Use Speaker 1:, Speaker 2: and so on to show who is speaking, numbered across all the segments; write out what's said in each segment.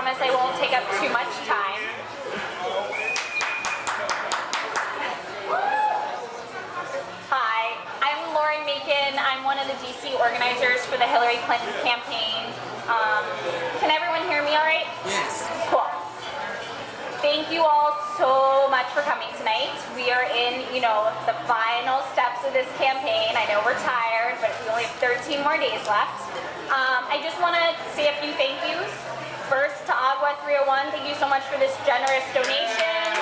Speaker 1: promise I won't take up too much time. Hi, I'm Lauren Macon. I'm one of the DC organizers for the Hillary Clinton campaign. Can everyone hear me all right?
Speaker 2: Yes.
Speaker 1: Cool. Thank you all so much for coming tonight. We are in, the final steps of this campaign. I know we're tired, but we only have 13 more days left. I just want to say a few thank yous. First to Agua 301, thank you so much for this generous donation.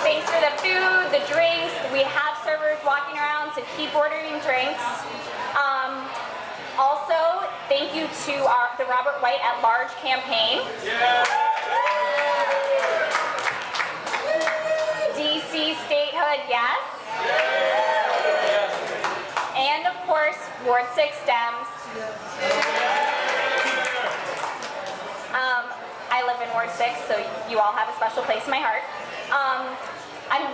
Speaker 1: Thanks for the food, the drinks. We have servers walking around, so keep ordering drinks. Also, thank you to the Robert White at Large campaign. Yeah. DC statehood, yes. Yeah. And of course, Ward 6 Dems. I live in Ward 6, so you all have a special place in my heart.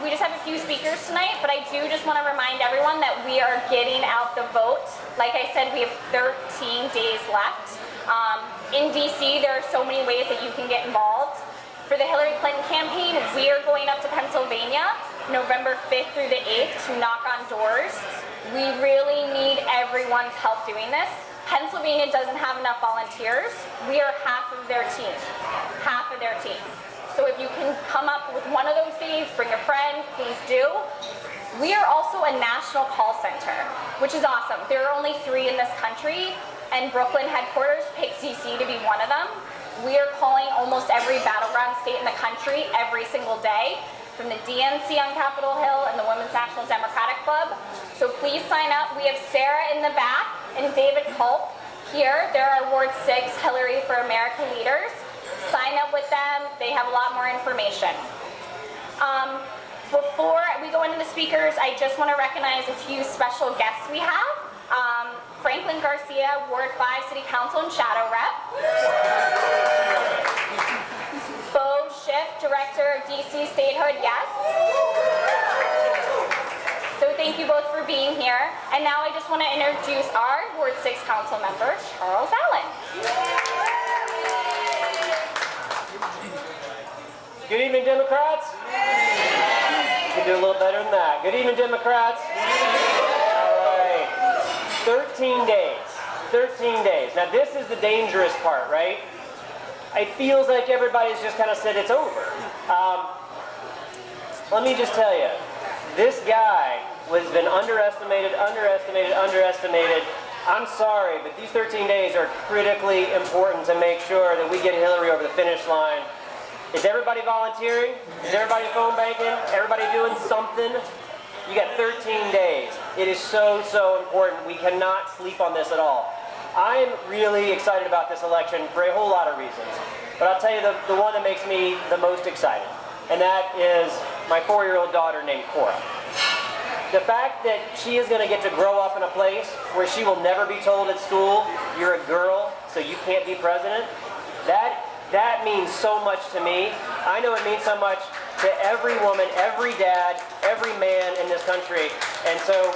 Speaker 1: We just have a few speakers tonight, but I do just want to remind everyone that we are getting out the vote. Like I said, we have 13 days left. In DC, there are so many ways that you can get involved. For the Hillary Clinton campaign, we are going up to Pennsylvania November 5th through the 8th to knock on doors. We really need everyone's help doing this. Pennsylvania doesn't have enough volunteers. We are half of their team. Half of their team. So if you can come up with one of those days, bring a friend, please do. We are also a national call center, which is awesome. There are only 3 in this country, and Brooklyn headquarters picked DC to be one of them. We are calling almost every battleground state in the country every single day, from the DNC on Capitol Hill and the Women's National Democratic Club. So please sign up. We have Sarah in the back and David Culp here. They're our Ward 6 Hillary for America leaders. Sign up with them. They have a lot more information. Before we go into the speakers, I just want to recognize a few special guests we have. Franklin Garcia, Ward 5 City Council and Shadow Rep. Bo Schiff, Director of DC Statehood, yes. So thank you both for being here. And now I just want to introduce our Ward 6 Council member, Charles Allen.
Speaker 3: Good evening, Democrats. You can do a little better than that. Good evening, Democrats. All right. 13 days. 13 days. Now, this is the dangerous part, right? It feels like everybody's just kind of said it's over. Let me just tell you, this guy has been underestimated. I'm sorry, but these 13 days are critically important to make sure that we get Hillary over the finish line. Is everybody volunteering? Is everybody phone banking? Everybody doing something? You got 13 days. It is so important. We cannot sleep on this at all. I'm really excited about this election for a whole lot of reasons. But I'll tell you the one that makes me the most excited. And that is my 4-year-old daughter named Cora. The fact that she is going to get to grow up in a place where she will never be told at school, you're a girl, so you can't be president, that means so much to me. I know it means so much to every woman, every dad, every man in this country. And so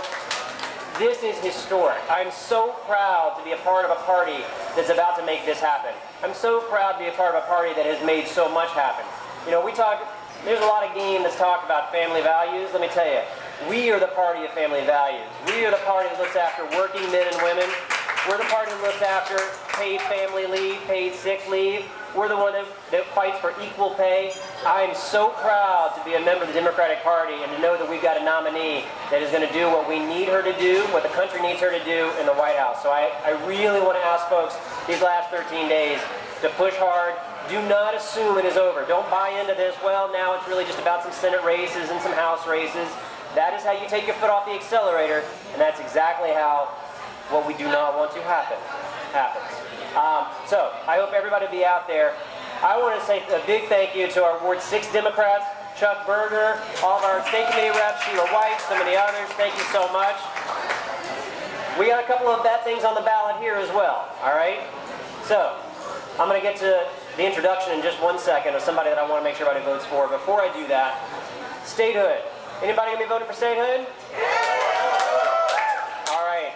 Speaker 3: this is historic. I'm so proud to be a part of a party that's about to make this happen. I'm so proud to be a part of a party that has made so much happen. There's a lot of game that's talk about family values. Let me tell you, we are the party of family values. We are the party that looks after working men and women. We're the party that looks after paid family leave, paid sick leave. We're the one that fights for equal pay. I am so proud to be a member of the Democratic Party and to know that we've got a nominee that is going to do what we need her to do, what the country needs her to do in the White House. So I really want to ask folks these last 13 days to push hard. Do not assume it is over. Don't buy into this, well, now it's really just about some Senate races and some House races. That is how you take your foot off the accelerator, and that's exactly how what we do not want to happens. So I hope everybody will be out there. I want to say a big thank you to our Ward 6 Democrats, Chuck Berger, all of our state committee reps, Sheila White, so many others. Thank you so much. We got a couple of bad things on the ballot here as well, all right? So I'm going to get to the introduction in just 1 second of somebody that I want to make sure everybody votes for. Before I do that, statehood. Anybody going to be voting for statehood? All right.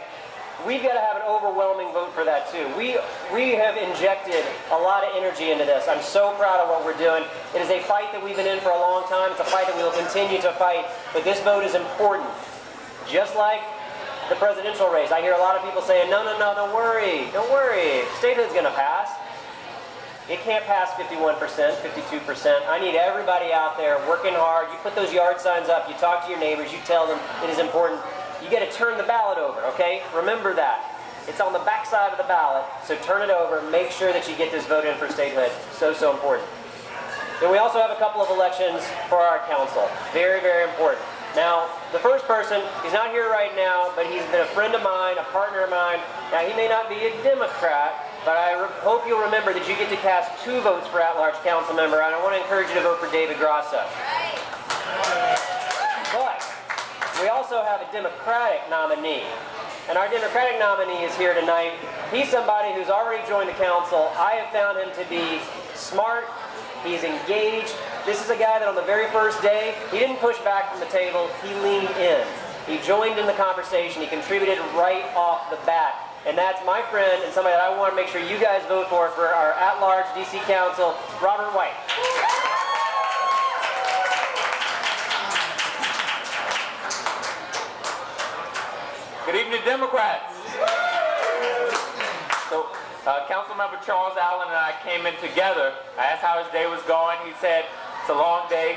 Speaker 3: we've got to have an overwhelming vote for that too. We have injected a lot of energy into this. I'm so proud of what we're doing. It is a fight that we've been in for a long time. It's a fight that we will continue to fight, but this vote is important. Just like the presidential race, I hear a lot of people saying, no, don't worry, statehood's going to pass. It can't pass 51%, 52%. I need everybody out there working hard. You put those yard signs up, you talk to your neighbors, you tell them it is important. You got to turn the ballot over, okay? Remember that. It's on the back side of the ballot, so turn it over. Make sure that you get this vote in for statehood. So important. Then we also have a couple of elections for our council. Very, very important. Now, the first person, he's not here right now, but he's been a friend of mine, a partner of mine. Now, he may not be a Democrat, but I hope you'll remember that you get to cast 2 votes for at-large council member, and I want to encourage you to vote for David Grasso. But we also have a Democratic nominee, and our Democratic nominee is here tonight. He's somebody who's already joined the council. I have found him to be smart. He's engaged. This is a guy that on the very first day, he didn't push back from the table, he leaned in. He joined in the conversation, he contributed right off the bat. And that's my friend and somebody that I want to make sure you guys vote for our at-large DC Council, Robert White.
Speaker 2: Good evening, Democrats. So, Councilmember Charles Allen and I came in together. I asked how his day was going. He said, it's a long day.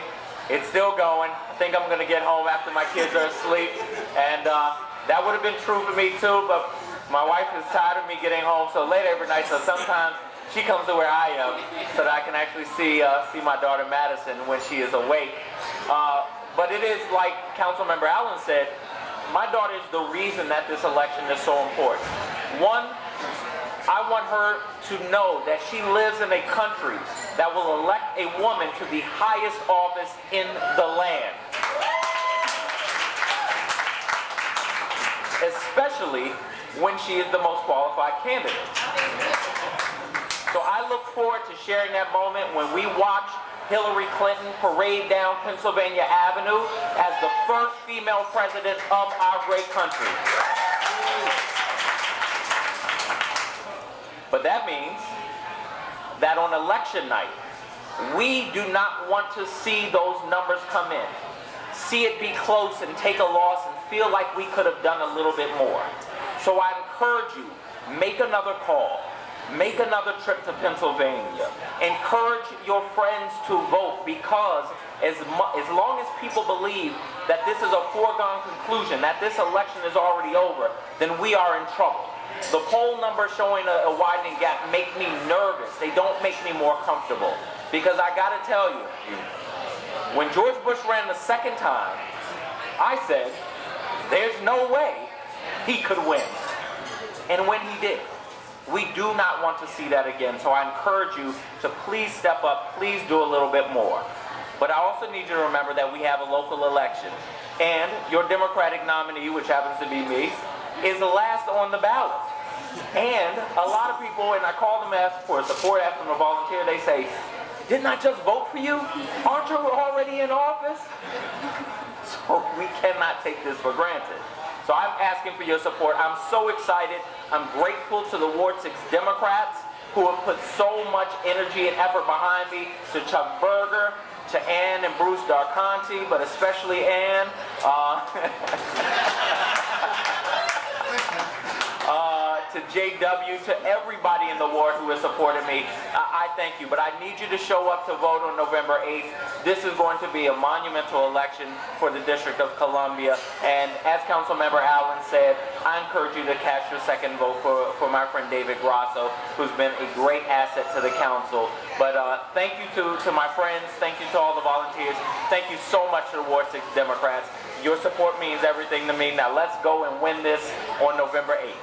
Speaker 2: It's still going. I think I'm going to get home after my kids are asleep. And that would have been true for me too, but my wife is tired of me getting home so late every night, so sometimes she comes to where I am so that I can actually see my daughter Madison when she is awake. But it is like Councilmember Allen said, my daughter is the reason that this election is so important. One, I want her to know that she lives in a country that will elect a woman to the highest office in the land. Especially when she is the most qualified candidate. So I look forward to sharing that moment when we watch Hillary Clinton parade down Pennsylvania Avenue as the first female president of our great country. But that means that on election night, we do not want to see those numbers come in, see it be close and take a loss and feel like we could have done a little bit more. So I encourage you, make another call, make another trip to Pennsylvania, encourage your friends to vote, because as long as people believe that this is a foregone conclusion, that this election is already over, then we are in trouble. The poll numbers showing a widening gap make me nervous. They don't make me more comfortable. Because I gotta tell you, when George Bush ran the second time, I said, there's no way he could win. And when he did, we do not want to see that again. So I encourage you to please step up, please do a little bit more. But I also need you to remember that we have a local election. And your Democratic nominee, which happens to be me, is the last on the ballot. And a lot of people, and I call them ask for support, ask them to volunteer, they say, didn't I just vote for you? Aren't you already in office? So we cannot take this for granted. So I'm asking for your support. I'm so excited. I'm grateful to the Ward 6 Democrats who have put so much energy and effort behind me, to Chuck Berger, to Ann and Bruce Darconti, but especially Ann. To JW, to everybody in the ward who has supported me, I thank you. But I need you to show up to vote on November 8th. This is going to be a monumental election for the District of Columbia. And as Councilmember Allen said, I encourage you to cast your second vote for my friend David Grasso, who's been a great asset to the council. But thank you to my friends. Thank you to all the volunteers. Thank you so much to the Ward 6 Democrats. Your support means everything to me. Now let's go and win this on November 8th.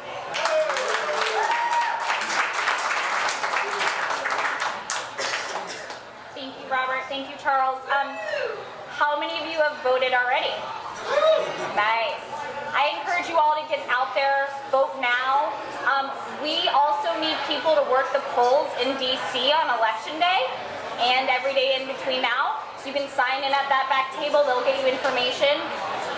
Speaker 1: Thank you, Robert. Thank you, Charles. How many of you have voted already? Nice. I encourage you all to get out there, vote now. We also need people to work the polls in DC on election day and every day in between now. So you can sign in at that back table. They'll get you information.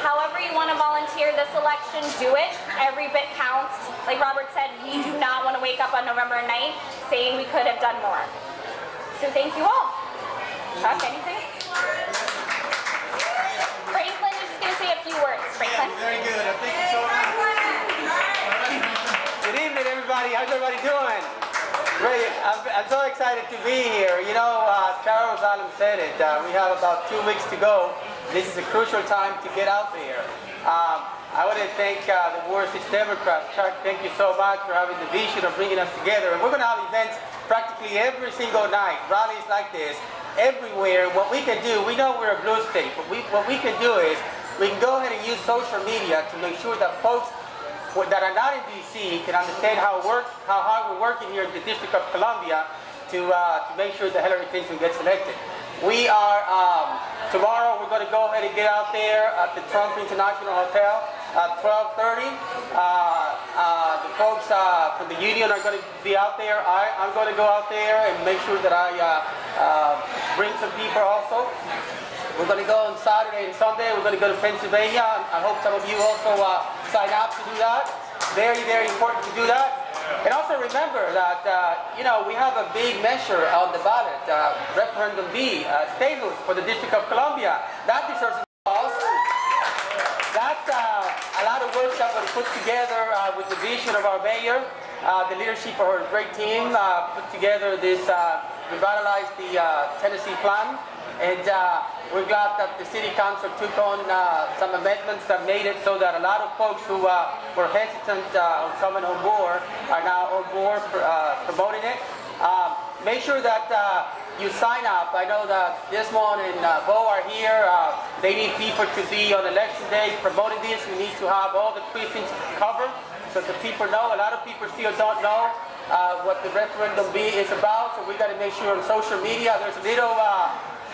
Speaker 1: However you want to volunteer this election, do it. Every bit counts. Like Robert said, we do not want to wake up on November 9th saying we could have done more. So thank you all. Chuck, anything? Franklin is just going to say a few words. Franklin?
Speaker 4: Very good. Thank you so much.
Speaker 5: Good evening, everybody. How's everybody doing? Great. I'm so excited to be here. You know, Charles Allen said it. We have about 2 weeks to go. This is a crucial time to get out there. I want to thank the Ward 6 Democrats. Chuck, thank you so much for having the vision of bringing us together. And we're going to have events practically every single night, rallies like this, everywhere. What we can do, we know we're a blue state, but what we can do is we can go ahead and use social media to make sure that folks that are not in D.C. can understand how hard we're working here in the District of Columbia to make sure that Hillary Clinton gets elected. We are, tomorrow we're going to go ahead and get out there at the Trump International Hotel at 12:30. The folks from the union are going to be out there. I'm going to go out there and make sure that I bring some people also. We're going to go on Saturday and Sunday. We're going to go to Pennsylvania. I hope some of you also sign up to do that. Very, very important to do that. And also remember that, you know, we have a big measure on the ballot, Referendum B, statehood for the District of Columbia. That deserves a applause. That's a lot of work that was put together with the vision of our mayor, the leadership of our great team, put together this, revitalize the Tennessee plan. And we're glad that the City Council took on some amendments that made it so that a lot of folks who were hesitant on coming on board are now on board promoting it. Make sure that you sign up. I know that Desmond and Bo are here. They need people to be on election day promoting this. We need to have all the precincts covered so that people know. A lot of people still don't know what the Referendum B is about, so we got to make sure on social media there's a little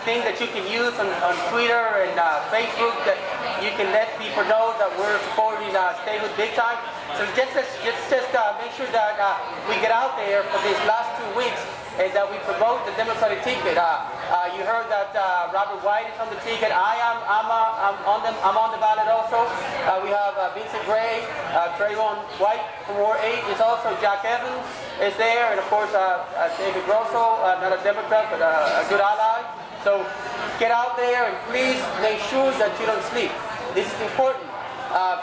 Speaker 5: thing that you can use on Twitter and Facebook that you can let people know that we're supporting statehood big time. So just make sure that we get out there for these last 2 weeks and that we promote the Democratic ticket. You heard that Robert White is on the ticket. I'm on the ballot also. We have Vincent Gray, Trayvon White from Ward 8 is also. Jack Evans is there, and of course David Grosso, not a Democrat but a good ally. So get out there and please make sure that you don't sleep. This is important.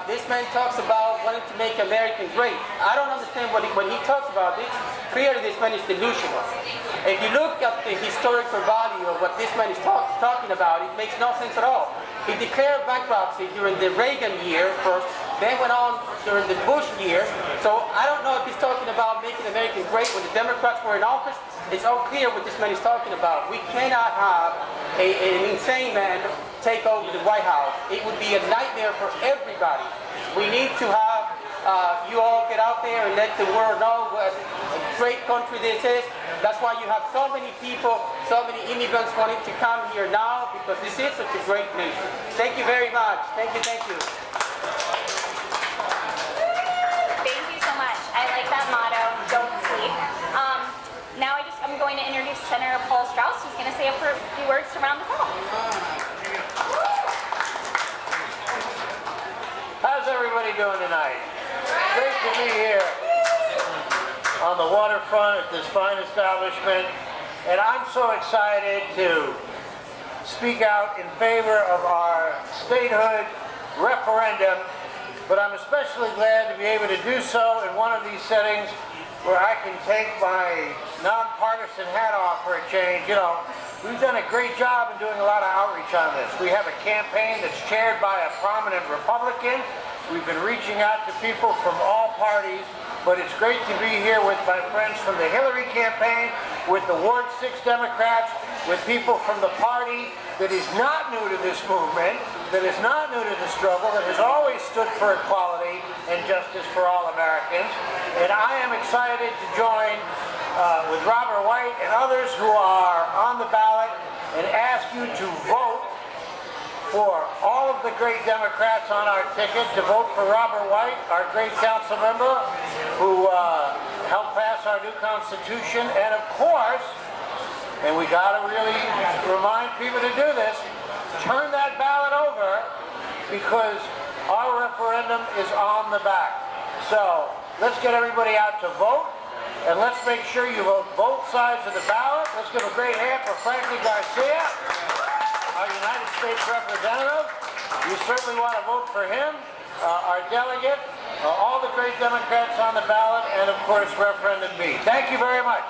Speaker 5: This man talks about wanting to make America great. I don't understand when he talks about this. Clearly this man is delusional. If you look at the historical value of what this man is talking about, it makes no sense at all. He declared bankruptcy during the Reagan year first, then went on during the Bush years. So I don't know if he's talking about making America great when the Democrats were in office. It's unclear what this man is talking about. We cannot have an insane man take over the White House. It would be a nightmare for everybody. We need to have you all get out there and let the world know what a great country this is. That's why you have so many people, so many immigrants wanting to come here now, because this is such a great nation. Thank you very much. Thank you, thank you.
Speaker 1: Thank you so much. I like that motto, don't sleep. Now I'm going to introduce Senator Paul Strauss, who's going to say a few words to round us off.
Speaker 6: How's everybody doing tonight? Great to be here on the waterfront at this fine establishment. And I'm so excited to speak out in favor of our statehood referendum. But I'm especially glad to be able to do so in one of these settings where I can take my nonpartisan hat off for a change. You know, we've done a great job in doing a lot of outreach on this. We have a campaign that's chaired by a prominent Republican. We've been reaching out to people from all parties, but it's great to be here with my friends from the Hillary campaign, with the Ward 6 Democrats, with people from the party that is not new to this movement, that is not new to the struggle, that has always stood for equality and justice for all Americans. And I am excited to join with Robert White and others who are on the ballot and ask you to vote for all of the great Democrats on our ticket, to vote for Robert White, our great council member who helped pass our new Constitution, and of course, and we got to really remind people to do this, turn that ballot over because our referendum is on the back. So let's get everybody out to vote, and let's make sure you vote both sides of the ballot. Let's give a great hand for Franklin Garcia, our United States representative. You certainly want to vote for him, our delegate, all the great Democrats on the ballot, and of course referendum B. Thank you very much.